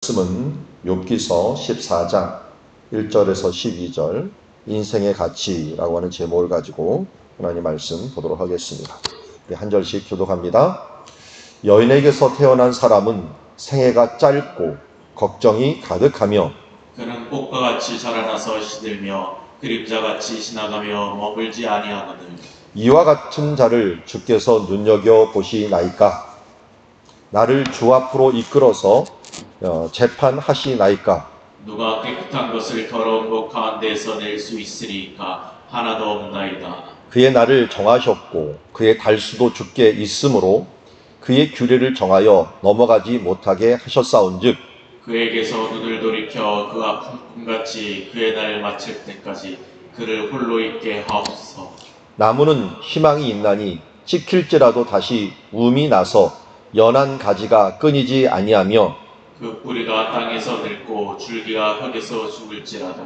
말씀은 욥기서 14장 1절에서 12절 인생의 가치라고 하는 제목을 가지고 하나님 말씀 보도록 하겠습니다. 우리 한 절씩 교독합니다. 여인에게서 태어난 사람은 생애가 짧고 걱정이 가득하며 그는 꽃과 같이 자라나서 시들며 그림자같이 지나가며 머물지 아니하거늘 이와 같은 자를 주께서 눈여겨보시나이까? 나를 주 앞으로 이끌어서 재판하시나이까? 누가 깨끗한 것을 더러운 곳 가운데서 낼 수 있으리까? 하나도 없나이다. 그의 날을 정하셨고 그의 달수도 주께 있으므로 그의 규례를 정하여 넘어가지 못하게 하셨사온즉 그에게서 눈을 돌이켜 그 아픈 꿈같이 그의 날을 마칠 때까지 그를 홀로 있게 하옵소서. 나무는 희망이 있나니 찍힐지라도 다시 움이 나서 연한 가지가 끊이지 아니하며 그 뿌리가 땅에서 늙고 줄기가 흙에서 죽을지라도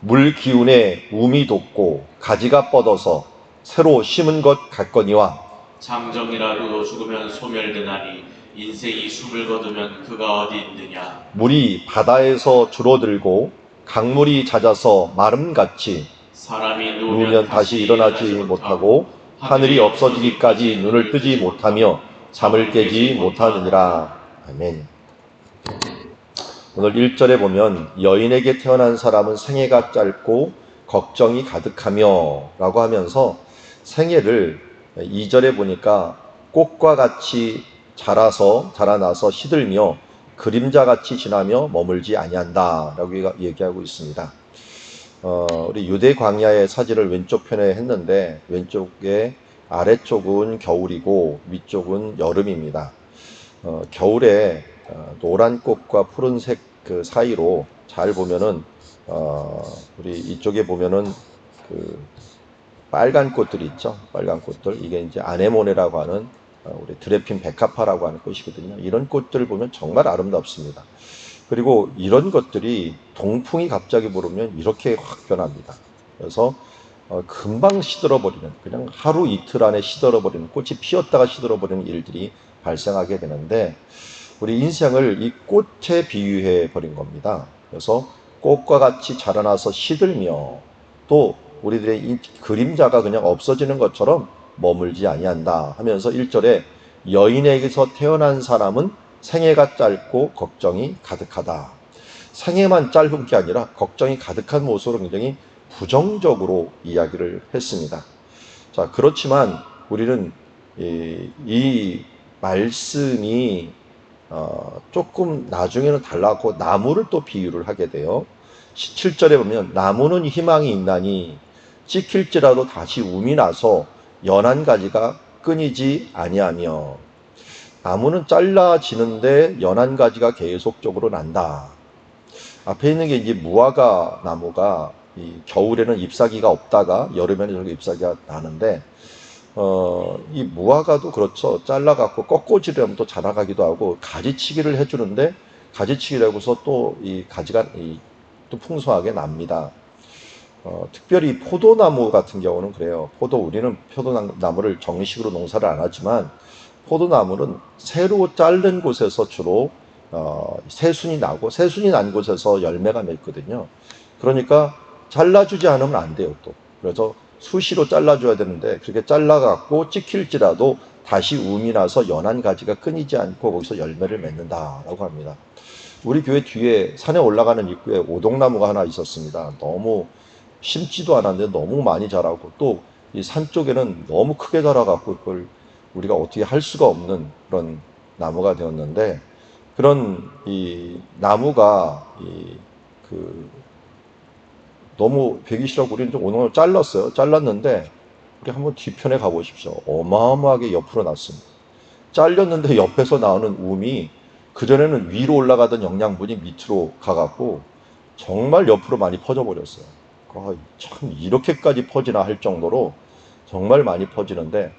물 기운에 움이 돋고 가지가 뻗어서 새로 심은 것 같거니와 장정이라도 죽으면 소멸되나니 인생이 숨을 거두면 그가 어디 있느냐. 물이 바다에서 줄어들고 강물이 잦아서 마름같이 사람이 누우면 다시 일어나지 못하고 하늘이 없어지기까지 눈을 뜨지 못하며 잠을 깨지 못하느니라. 아멘. 오늘 1절에 보면 여인에게 태어난 사람은 생애가 짧고 걱정이 가득하며 라고 하면서 생애를 2절에 보니까 꽃과 같이 자라나서 시들며 그림자같이 지나며 머물지 아니한다 라고 얘기하고 있습니다. 우리 유대 광야의 사진을 왼쪽 편에 했는데 왼쪽에 아래쪽은 겨울이고 위쪽은 여름입니다. 겨울에 노란 꽃과 푸른색 그 사이로 잘 보면은 우리 이쪽에 보면은 그 빨간 꽃들이 있죠. 빨간 꽃들. 이게 이제 아네모네라고 하는 우리 드레핀 백합화라고 하는 꽃이거든요. 이런 꽃들을 보면 정말 아름답습니다. 그리고 이런 것들이 동풍이 갑자기 불으면 이렇게 확 변합니다. 그래서 금방 시들어버리는, 그냥 하루 이틀 안에 시들어버리는, 꽃이 피었다가 시들어버리는 일들이 발생하게 되는데 우리 인생을 이 꽃에 비유해 버린 겁니다. 그래서 꽃과 같이 자라나서 시들며 또 우리들의 이 그림자가 그냥 없어지는 것처럼 머물지 아니한다 하면서 1절에 여인에게서 태어난 사람은 생애가 짧고 걱정이 가득하다. 생애만 짧은 게 아니라 걱정이 가득한 모습으로 굉장히 부정적으로 이야기를 했습니다. 자, 그렇지만 우리는 이 말씀이 조금 나중에는 달라고 나무를 또 비유를 하게 돼요. 7절에 보면 나무는 희망이 있나니 찍힐지라도 다시 움이 나서 연한 가지가 끊이지 아니하며 나무는 잘라지는데 연한 가지가 계속적으로 난다. 앞에 있는 게 이제 무화과 나무가 이 겨울에는 잎사귀가 없다가 여름에는 저렇게 잎사귀가 나는데 이 무화과도 그렇죠. 잘라갖고 꺾어지려면 또 자라가기도 하고 가지치기를 해주는데 가지치기를 하고서 또 이 가지가 또 풍성하게 납니다. 특별히 포도나무 같은 경우는 그래요. 우리는 포도나무를 정식으로 농사를 안 하지만 포도나무는 새로 자른 곳에서 주로 새순이 나고 새순이 난 곳에서 열매가 맺거든요. 그러니까 잘라주지 않으면 안 돼요. 또 그래서 수시로 잘라줘야 되는데 그렇게 잘라갖고 찍힐지라도 다시 움이 나서 연한 가지가 끊이지 않고 거기서 열매를 맺는다라고 합니다. 우리 교회 뒤에 산에 올라가는 입구에 오동나무가 하나 있었습니다. 너무 심지도 않았는데 너무 많이 자라고 또 이 산 쪽에는 너무 크게 자라갖고 그걸 우리가 어떻게 할 수가 없는 그런 나무가 되었는데 그런 이 나무가 너무 베기 싫어하고 우리는 좀 오동을 잘랐는데 우리 한번 뒤편에 가보십시오. 어마어마하게 옆으로 났습니다. 잘렸는데 옆에서 나오는 움이 그전에는 위로 올라가던 영양분이 밑으로 가갖고 정말 옆으로 많이 퍼져버렸어요. 참 이렇게까지 퍼지나 할 정도로 정말 많이 퍼지는데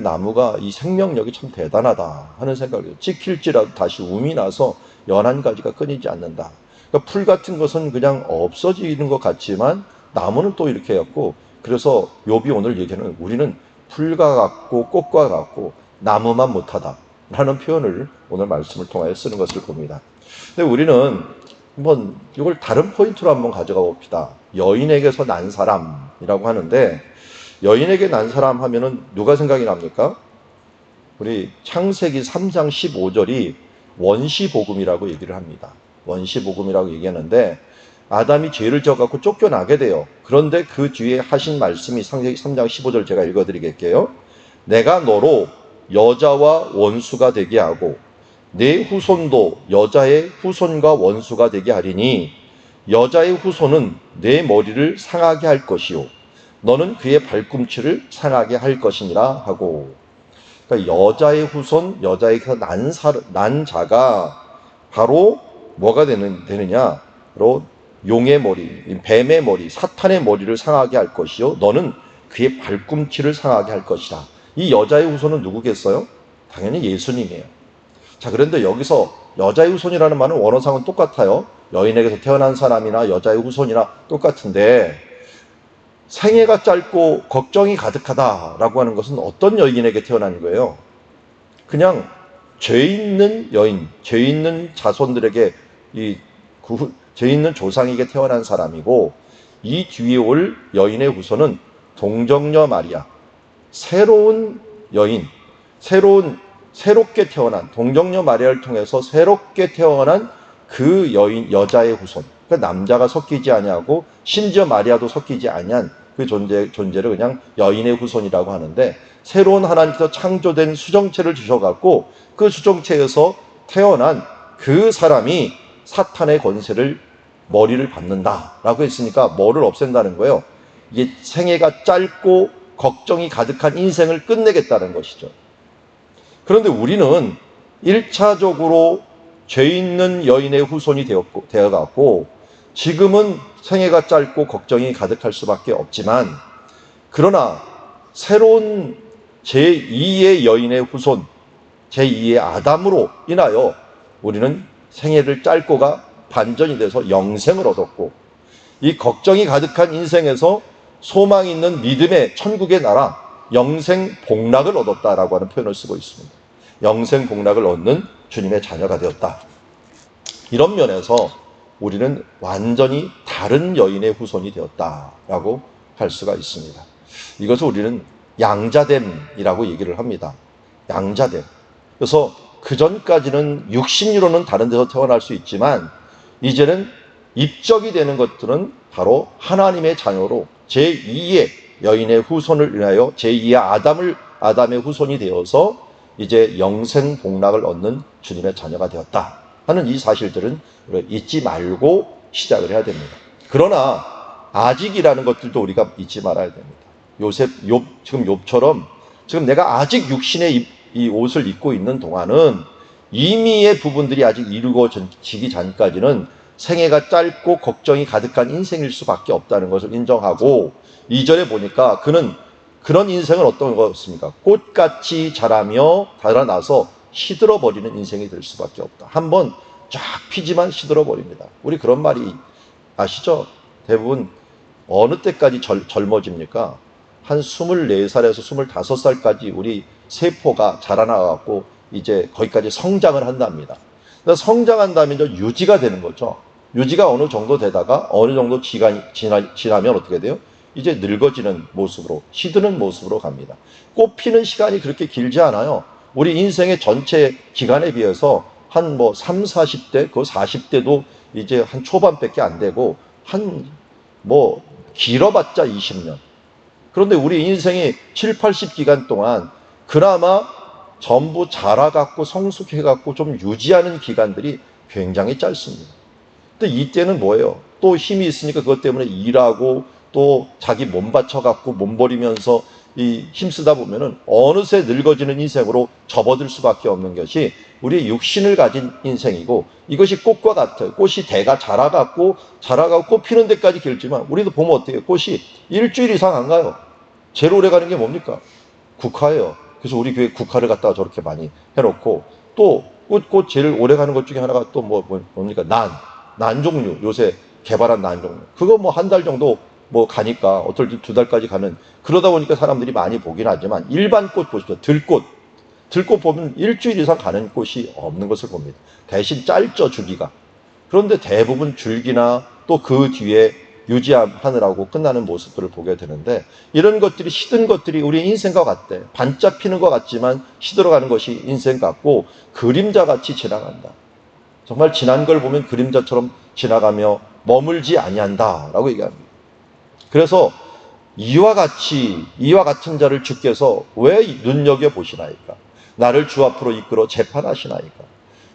나무가 이 생명력이 참 대단하다 하는 생각이에요. 찍힐지라도 다시 움이 나서 연한 가지가 끊이지 않는다. 그러니까 풀 같은 것은 그냥 없어지는 것 같지만 나무는 또 이렇게 해갖고 그래서 욥이 오늘 얘기하는 우리는 풀과 같고 꽃과 같고 나무만 못하다 라는 표현을 오늘 말씀을 통하여 쓰는 것을 봅니다. 근데 우리는 한번 이걸 다른 포인트로 한번 가져가 봅시다. 여인에게서 난 사람이라고 하는데, 여인에게 난 사람 하면은 누가 생각이 납니까? 우리 창세기 3장 15절이 원시복음이라고 얘기를 합니다. 원시복음이라고 얘기하는데, 아담이 죄를 져갖고 쫓겨나게 돼요. 그런데 그 뒤에 하신 말씀이 창세기 3장 15절 제가 읽어드리겠게요. 내가 너로 여자와 원수가 되게 하고 내 후손도 여자의 후손과 원수가 되게 하리니 여자의 후손은 내 머리를 상하게 할 것이요 너는 그의 발꿈치를 상하게 할 것이니라 하고, 그러니까 여자의 후손, 여자에게서 난 자가 바로 뭐가 되느냐? 바로 용의 머리, 뱀의 머리, 사탄의 머리를 상하게 할 것이요 너는 그의 발꿈치를 상하게 할 것이다. 이 여자의 후손은 누구겠어요? 당연히 예수님이에요. 자, 그런데 여기서 여자의 후손이라는 말은 원어상은 똑같아요. 여인에게서 태어난 사람이나 여자의 후손이나 똑같은데, 생애가 짧고 걱정이 가득하다라고 하는 것은 어떤 여인에게 태어난 거예요? 그냥 죄 있는 여인, 죄 있는 자손들에게, 죄 있는 조상에게 태어난 사람이고, 이 뒤에 올 여인의 후손은 동정녀 마리아, 새로운 여인, 새롭게 태어난, 동정녀 마리아를 통해서 새롭게 태어난 그 여자의 후손, 그 남자가 섞이지 아니하고 심지어 마리아도 섞이지 아니한 그 존재를 그냥 여인의 후손이라고 하는데, 새로운 하나님께서 창조된 수정체를 주셔갖고 그 수정체에서 태어난 그 사람이 사탄의 권세를, 머리를 받는다라고 했으니까 뭐를 없앤다는 거예요? 이게 생애가 짧고 걱정이 가득한 인생을 끝내겠다는 것이죠. 그런데 우리는 1차적으로 죄 있는 여인의 후손이 되어갖고 지금은 생애가 짧고 걱정이 가득할 수밖에 없지만, 그러나 새로운 제2의 여인의 후손, 제2의 아담으로 인하여 우리는 생애를 짧고가 반전이 돼서 영생을 얻었고, 이 걱정이 가득한 인생에서 소망 있는 믿음의 천국의 나라, 영생 복락을 얻었다라고 하는 표현을 쓰고 있습니다. 영생 복락을 얻는 주님의 자녀가 되었다. 이런 면에서 우리는 완전히 다른 여인의 후손이 되었다라고 할 수가 있습니다. 이것을 우리는 양자됨이라고 얘기를 합니다. 양자됨. 그래서 그 전까지는 육신으로는 다른 데서 태어날 수 있지만, 이제는 입적이 되는 것들은 바로 하나님의 자녀로 제2의 여인의 후손을 인하여 제2의 아담의 후손이 되어서 이제 영생 복락을 얻는 주님의 자녀가 되었다 하는 이 사실들은 잊지 말고 시작을 해야 됩니다. 그러나 아직이라는 것들도 우리가 잊지 말아야 됩니다. 지금 욥처럼 지금 내가 아직 육신의 이 옷을 입고 있는 동안은 이미의 부분들이 아직 이루어지기 전까지는 생애가 짧고 걱정이 가득한 인생일 수밖에 없다는 것을 인정하고, 2절에 보니까 그는 그런 인생은 어떤 것입니까? 꽃같이 자라며 달아나서 시들어버리는 인생이 될 수밖에 없다. 한번 쫙 피지만 시들어버립니다. 우리 그런 말이 아시죠? 대부분 어느 때까지 젊어집니까? 한 24살에서 25살까지 우리 세포가 자라나갖고 이제 거기까지 성장을 한답니다. 그래서 성장한다면 유지가 되는 거죠. 유지가 어느 정도 되다가 어느 정도 시간이 지나면 어떻게 돼요? 이제 늙어지는 모습으로, 시드는 모습으로 갑니다. 꽃 피는 시간이 그렇게 길지 않아요. 우리 인생의 전체 기간에 비해서 한 3, 40대, 그 40대도 이제 한 초반밖에 안 되고, 길어봤자 20년. 그런데 우리 인생이 7, 80기간 동안 그나마 전부 자라갖고 성숙해갖고 좀 유지하는 기간들이 굉장히 짧습니다. 근데 이때는 뭐예요? 또 힘이 있으니까 그것 때문에 일하고 또 자기 몸 바쳐갖고 몸버리면서 힘쓰다 보면은 어느새 늙어지는 인생으로 접어들 수밖에 없는 것이 우리의 육신을 가진 인생이고, 이것이 꽃과 같아요. 꽃이 대가 자라갖고 꽃 피는 데까지 길지만, 우리도 보면 어때요? 꽃이 일주일 이상 안 가요. 제일 오래 가는 게 뭡니까? 국화예요. 그래서 우리 교회 국화를 갖다가 저렇게 많이 해놓고, 또 꽃 제일 오래 가는 것 중에 하나가 또 뭡니까? 난 종류, 요새 개발한 난 종류. 그거 한 달 정도 가니까, 어떨 때 2달까지 가면, 그러다 보니까 사람들이 많이 보긴 하지만, 일반 꽃 보십시오. 들꽃. 들고 보면 일주일 이상 가는 곳이 없는 것을 봅니다. 대신 짧죠, 주기가. 그런데 대부분 줄기나 또 그 뒤에 유지하느라고 끝나는 모습들을 보게 되는데, 이런 것들이 시든 것들이 우리 인생과 같대. 반짝피는 것 같지만 시들어가는 것이 인생 같고 그림자같이 지나간다. 정말 지난 걸 보면 그림자처럼 지나가며 머물지 아니한다라고 얘기합니다. 그래서 이와 같은 자를 주께서 왜 눈여겨보시나이까? 나를 주 앞으로 이끌어 재판하시나이까?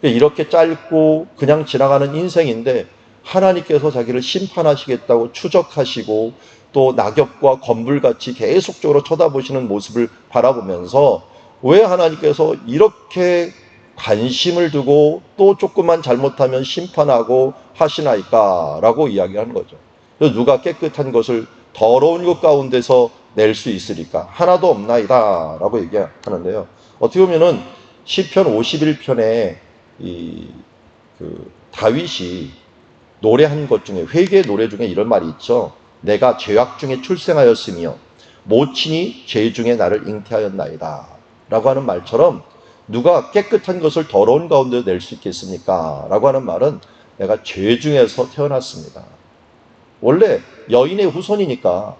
이렇게 짧고 그냥 지나가는 인생인데 하나님께서 자기를 심판하시겠다고 추적하시고 또 낙엽과 건불같이 계속적으로 쳐다보시는 모습을 바라보면서 왜 하나님께서 이렇게 관심을 두고 또 조금만 잘못하면 심판하고 하시나이까? 라고 이야기하는 거죠. 누가 깨끗한 것을 더러운 것 가운데서 낼 수 있으리까? 하나도 없나이다 라고 얘기하는데요. 어떻게 보면은 시편 51편에 다윗이 노래한 것 중에, 회개 노래 중에 이런 말이 있죠. 내가 죄악 중에 출생하였으며 모친이 죄 중에 나를 잉태하였나이다 라고 하는 말처럼, 누가 깨끗한 것을 더러운 가운데 낼 수 있겠습니까? 라고 하는 말은 내가 죄 중에서 태어났습니다. 원래 여인의 후손이니까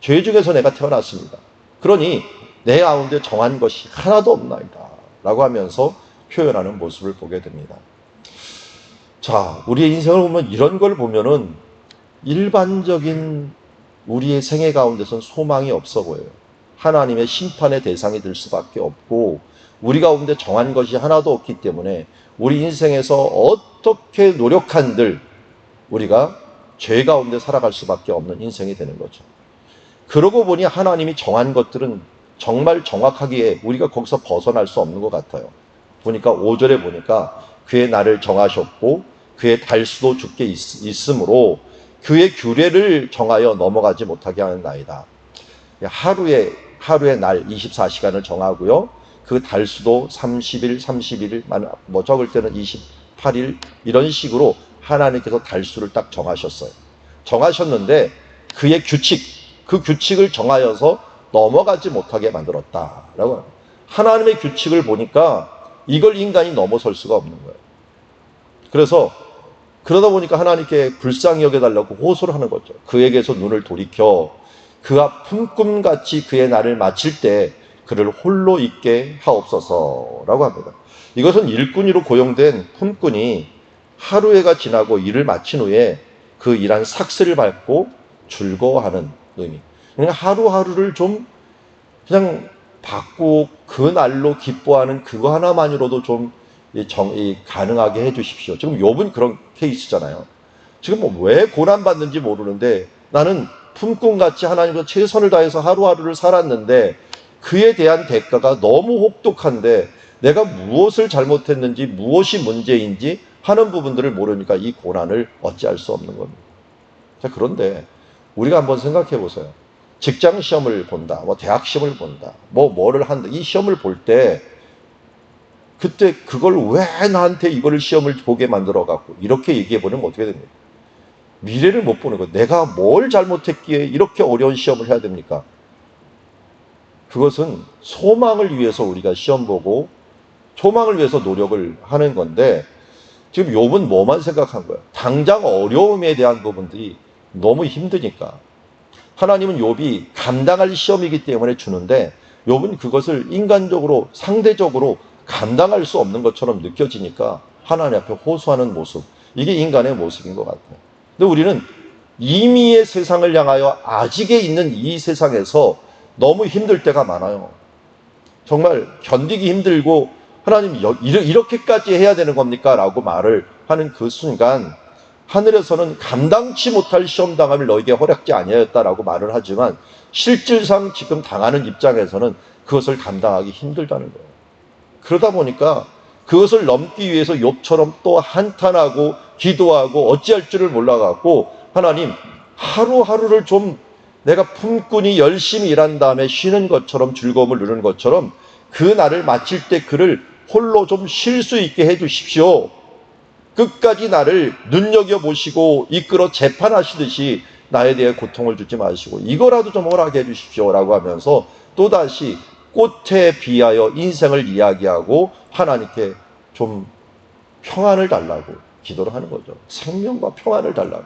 죄 중에서 내가 태어났습니다. 그러니 내 가운데 정한 것이 하나도 없나이다 라고 하면서 표현하는 모습을 보게 됩니다. 자, 우리의 인생을 보면 이런 걸 보면은 일반적인 우리의 생애 가운데선 소망이 없어 보여요. 하나님의 심판의 대상이 될 수밖에 없고 우리 가운데 정한 것이 하나도 없기 때문에 우리 인생에서 어떻게 노력한들 우리가 죄 가운데 살아갈 수밖에 없는 인생이 되는 거죠. 그러고 보니 하나님이 정한 것들은 정말 정확하기에 우리가 거기서 벗어날 수 없는 것 같아요. 보니까 5절에 보니까 그의 날을 정하셨고 그의 달수도 주께 있으므로 그의 규례를 정하여 넘어가지 못하게 하는 나이다. 하루의 날 24시간을 정하고요. 그 달수도 30일, 31일, 뭐 적을 때는 28일 이런 식으로 하나님께서 달수를 딱 정하셨어요. 정하셨는데 그의 그 규칙을 정하여서 넘어가지 못하게 만들었다라고 합니다. 하나님의 규칙을 보니까 이걸 인간이 넘어설 수가 없는 거예요. 그래서 그러다 보니까 하나님께 불쌍히 여겨달라고 호소를 하는 거죠. 그에게서 눈을 돌이켜 그가 품꿈같이 그의 날을 마칠 때 그를 홀로 있게 하옵소서라고 합니다. 이것은 일꾼이로 고용된 품꾼이 하루해가 지나고 일을 마친 후에 그 일한 삭스를 밟고 즐거워하는 의미. 그러니까 하루하루를 좀 그냥 받고 그 날로 기뻐하는 그거 하나만으로도 좀 가능하게 해주십시오. 지금 욥은 그런 케이스잖아요. 지금 뭐 왜 고난받는지 모르는데 나는 품꾼같이 하나님과 최선을 다해서 하루하루를 살았는데 그에 대한 대가가 너무 혹독한데 내가 무엇을 잘못했는지 무엇이 문제인지 하는 부분들을 모르니까 이 고난을 어찌할 수 없는 겁니다. 자, 그런데 우리가 한번 생각해 보세요. 직장 시험을 본다, 뭐 대학 시험을 본다, 뭐를 한다. 이 시험을 볼 때 그때 그걸 왜 나한테 이거를 시험을 보게 만들어 갖고 이렇게 얘기해 보면 어떻게 됩니까? 미래를 못 보는 거예요. 내가 뭘 잘못했기에 이렇게 어려운 시험을 해야 됩니까? 그것은 소망을 위해서 우리가 시험 보고 소망을 위해서 노력을 하는 건데 지금 욥은 뭐만 생각한 거예요? 당장 어려움에 대한 부분들이 너무 힘드니까. 하나님은 욥이 감당할 시험이기 때문에 주는데 욥은 그것을 인간적으로 상대적으로 감당할 수 없는 것처럼 느껴지니까 하나님 앞에 호소하는 모습, 이게 인간의 모습인 것 같아요. 근데 우리는 임의의 세상을 향하여 아직에 있는 이 세상에서 너무 힘들 때가 많아요. 정말 견디기 힘들고 하나님 이렇게까지 해야 되는 겁니까? 라고 말을 하는 그 순간 하늘에서는 감당치 못할 시험당함을 너에게 허락지 아니하였다라고 말을 하지만 실질상 지금 당하는 입장에서는 그것을 감당하기 힘들다는 거예요. 그러다 보니까 그것을 넘기 위해서 욥처럼 또 한탄하고 기도하고 어찌할 줄을 몰라갖고 하나님 하루하루를 좀 내가 품꾼이 열심히 일한 다음에 쉬는 것처럼 즐거움을 누리는 것처럼 그 날을 마칠 때 그를 홀로 좀 쉴 수 있게 해주십시오. 끝까지 나를 눈여겨보시고 이끌어 재판하시듯이 나에 대해 고통을 주지 마시고 이거라도 좀 허락해 주십시오 라고 하면서 또다시 꽃에 비하여 인생을 이야기하고 하나님께 좀 평안을 달라고 기도를 하는 거죠. 생명과 평안을 달라고.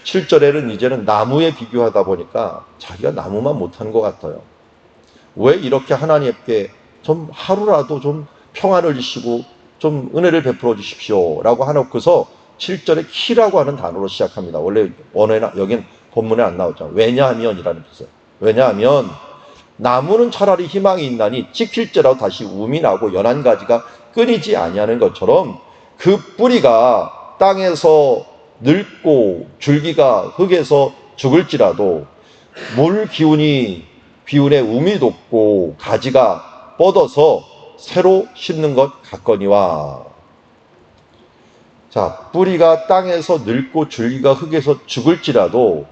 7절에는 이제는 나무에 비교하다 보니까 자기가 나무만 못하는 것 같아요. 왜 이렇게 하나님께 좀 하루라도 좀 평안을 주시고 좀 은혜를 베풀어 주십시오 라고 하놓고서 7절에 키라고 하는 단어로 시작합니다. 원래 원어에는 여긴 본문에 안 나오죠. 왜냐하면이라는 뜻이에요. 왜냐하면 나무는 차라리 희망이 있나니 찍힐지라도 다시 움이 나고 연한 가지가 끊이지 아니하는 것처럼 그 뿌리가 땅에서 늙고 줄기가 흙에서 죽을지라도 물 기운이 비운에 움이 돋고 가지가 뻗어서 새로 심는 것 같거니와. 자, 뿌리가 땅에서 늙고 줄기가 흙에서 죽을지라도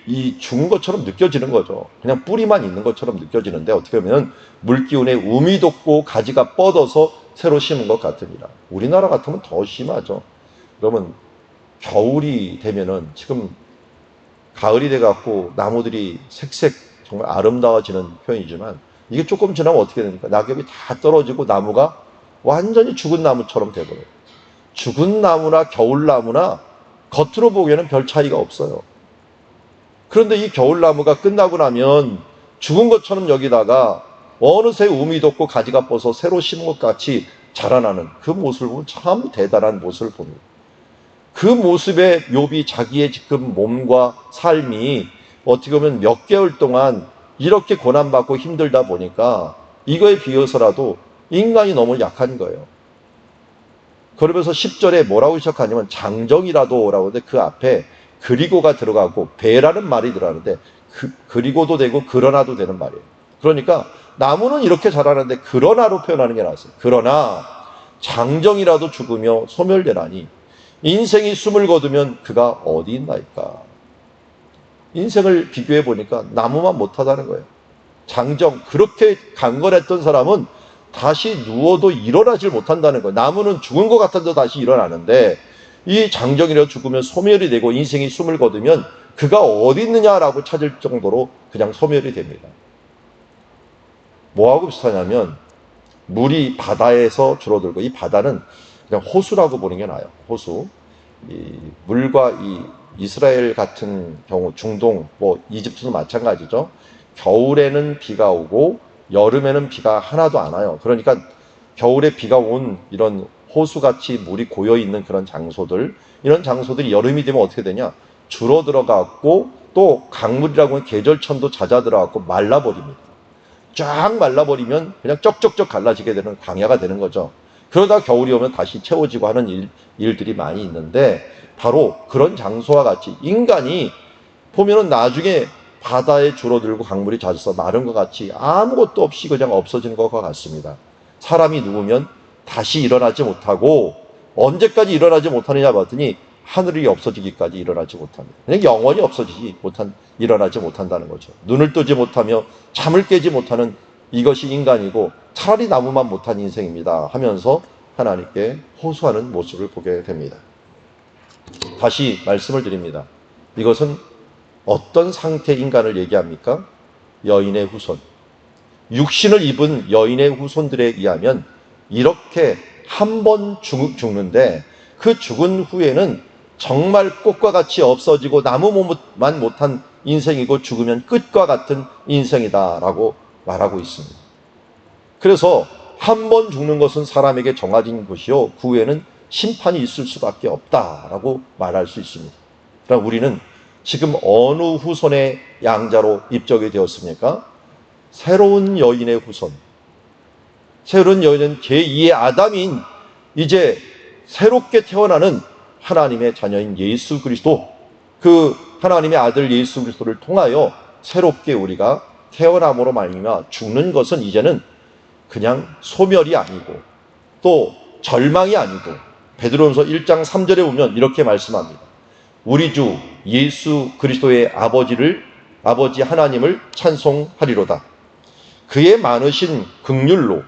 이 죽은 것처럼 느껴지는 거죠. 그냥 뿌리만 있는 것처럼 느껴지는데 어떻게 보면 물기운에 움이 돋고 가지가 뻗어서 새로 심은 것 같으니라. 우리나라 같으면 더 심하죠. 그러면 겨울이 되면은 지금 가을이 돼갖고 나무들이 색색 정말 아름다워지는 표현이지만 이게 조금 지나면 어떻게 됩니까? 낙엽이 다 떨어지고 나무가 완전히 죽은 나무처럼 돼버려요. 죽은 나무나 겨울나무나 겉으로 보기에는 별 차이가 없어요. 그런데 이 겨울나무가 끝나고 나면 죽은 것처럼 여기다가 어느새 움이 돋고 가지가 뻗어서 새로 심은 것 같이 자라나는 그 모습을 보면 참 대단한 모습을 봅니다. 그 모습에 욥이 자기의 지금 몸과 삶이 어떻게 보면 몇 개월 동안 이렇게 고난받고 힘들다 보니까 이거에 비해서라도 인간이 너무 약한 거예요. 그러면서 10절에 뭐라고 시작하냐면 장정이라도 라고 하는데 그 앞에 그리고가 들어가고 배라는 말이 들어가는데 그리고도 되고 그러나도 되는 말이에요. 그러니까 나무는 이렇게 자라는데 그러나로 표현하는 게 나왔어요. 그러나 장정이라도 죽으며 소멸되나니 인생이 숨을 거두면 그가 어디 있나이까. 인생을 비교해 보니까 나무만 못하다는 거예요. 장정, 그렇게 강건했던 사람은 다시 누워도 일어나질 못한다는 거예요. 나무는 죽은 것 같아도 다시 일어나는데 이 장정이라도 죽으면 소멸이 되고 인생이 숨을 거두면 그가 어디 있느냐라고 찾을 정도로 그냥 소멸이 됩니다. 뭐하고 비슷하냐면 물이 바다에서 줄어들고 이 바다는 그냥 호수라고 보는 게 나아요. 호수. 이 물과 이 이스라엘 같은 경우 중동, 뭐 이집트도 마찬가지죠. 겨울에는 비가 오고 여름에는 비가 하나도 안 와요. 그러니까 겨울에 비가 온 이런 호수같이 물이 고여있는 그런 장소들, 이런 장소들이 여름이 되면 어떻게 되냐? 줄어들어갖고 또 강물이라고 하는 계절천도 잦아들어갖고 말라버립니다. 쫙 말라버리면 그냥 쩍쩍쩍 갈라지게 되는 광야가 되는 거죠. 그러다 겨울이 오면 다시 채워지고 하는 일들이 많이 있는데 바로 그런 장소와 같이 인간이 보면은 나중에 바다에 줄어들고 강물이 잦아서 마른 것 같이 아무것도 없이 그냥 없어지는 것과 같습니다. 사람이 누우면 다시 일어나지 못하고 언제까지 일어나지 못하느냐 봤더니 하늘이 없어지기까지 일어나지 못합니다. 그냥 영원히 일어나지 못한다는 거죠. 눈을 뜨지 못하며 잠을 깨지 못하는 이것이 인간이고 차라리 나무만 못한 인생입니다 하면서 하나님께 호소하는 모습을 보게 됩니다. 다시 말씀을 드립니다. 이것은 어떤 상태의 인간을 얘기합니까? 여인의 후손. 육신을 입은 여인의 후손들에 의하면 이렇게 한 번 죽는데 그 죽은 후에는 정말 꽃과 같이 없어지고 나무만 못한 인생이고 죽으면 끝과 같은 인생이다라고 말하고 있습니다. 그래서 한 번 죽는 것은 사람에게 정해진 것이요 그 후에는 심판이 있을 수밖에 없다라고 말할 수 있습니다. 그럼 우리는 지금 어느 후손의 양자로 입적이 되었습니까? 새로운 여인의 후손. 새로운 여인은 제2의 아담인 이제 새롭게 태어나는 하나님의 자녀인 예수 그리스도, 그 하나님의 아들 예수 그리스도를 통하여 새롭게 우리가 태어남으로 말미암아 죽는 것은 이제는 그냥 소멸이 아니고 또 절망이 아니고 베드로전서 1장 3절에 보면 이렇게 말씀합니다. 우리 주 예수 그리스도의 아버지 하나님을 찬송하리로다. 그의 많으신 긍휼로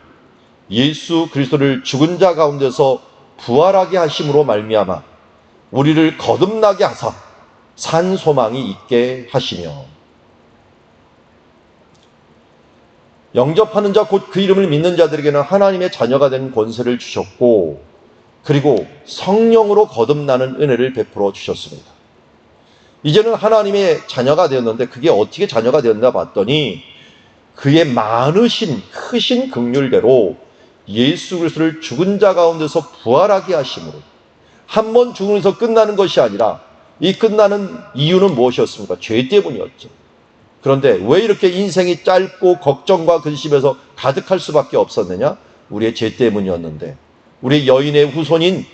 예수 그리스도를 죽은 자 가운데서 부활하게 하심으로 말미암아 우리를 거듭나게 하사 산 소망이 있게 하시며. 영접하는 자 곧 그 이름을 믿는 자들에게는 하나님의 자녀가 된 권세를 주셨고 그리고 성령으로 거듭나는 은혜를 베풀어 주셨습니다. 이제는 하나님의 자녀가 되었는데 그게 어떻게 자녀가 되었나 봤더니 그의 많으신 크신 긍휼대로 예수 그리스도를 죽은 자 가운데서 부활하게 하심으로 한 번 죽음에서 끝나는 것이 아니라 이 끝나는 이유는 무엇이었습니까? 죄 때문이었죠. 그런데 왜 이렇게 인생이 짧고 걱정과 근심에서 가득할 수밖에 없었느냐? 우리의 죄 때문이었는데 우리 여인의 후손인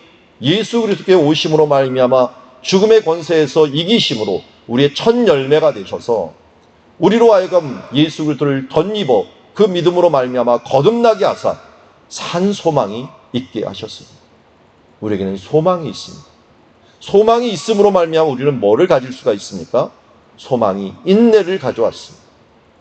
예수 그리스도의 오심으로 말미암아 죽음의 권세에서 이기심으로 우리의 첫 열매가 되셔서 우리로 하여금 예수 그리스도를 덧입어 그 믿음으로 말미암아 거듭나게 하사 산 소망이 있게 하셨습니다. 우리에게는 소망이 있습니다. 소망이 있음으로 말미암아 우리는 뭐를 가질 수가 있습니까? 소망이 인내를 가져왔습니다.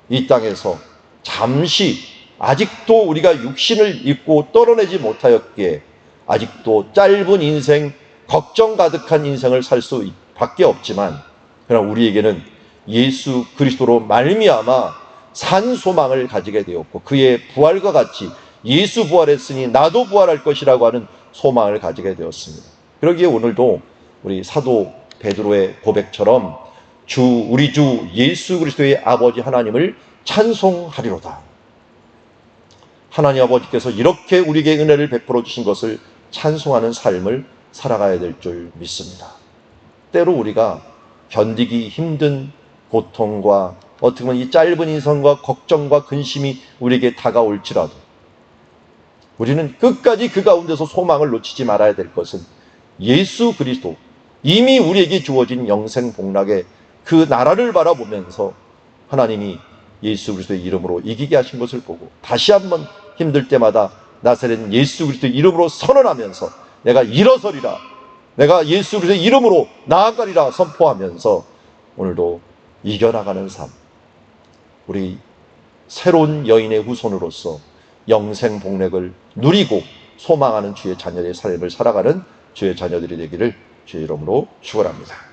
이 땅에서 잠시 아직도 우리가 육신을 입고 떨어내지 못하였기에 아직도 짧은 인생, 걱정 가득한 인생을 살 수밖에 없지만 그러나 우리에게는 예수 그리스도로 말미암아 산 소망을 가지게 되었고 그의 부활과 같이 예수 부활했으니 나도 부활할 것이라고 하는 소망을 가지게 되었습니다. 그러기에 오늘도 우리 사도 베드로의 고백처럼 우리 주 예수 그리스도의 아버지 하나님을 찬송하리로다. 하나님 아버지께서 이렇게 우리에게 은혜를 베풀어 주신 것을 찬송하는 삶을 살아가야 될 줄 믿습니다. 때로 우리가 견디기 힘든 고통과 어떻게 보면 이 짧은 인생과 걱정과 근심이 우리에게 다가올지라도 우리는 끝까지 그 가운데서 소망을 놓치지 말아야 될 것은 예수 그리스도 이미 우리에게 주어진 영생 복락의 그 나라를 바라보면서 하나님이 예수 그리스도의 이름으로 이기게 하신 것을 보고 다시 한번 힘들 때마다 나사렛 예수 그리스도의 이름으로 선언하면서 내가 일어서리라, 내가 예수 그리스도의 이름으로 나아가리라 선포하면서 오늘도 이겨나가는 삶, 우리 새로운 여인의 후손으로서 영생 복락을 누리고 소망하는 주의 자녀의 삶을 살아가는 주의 자녀들이 되기를 주의 이름으로 축원합니다.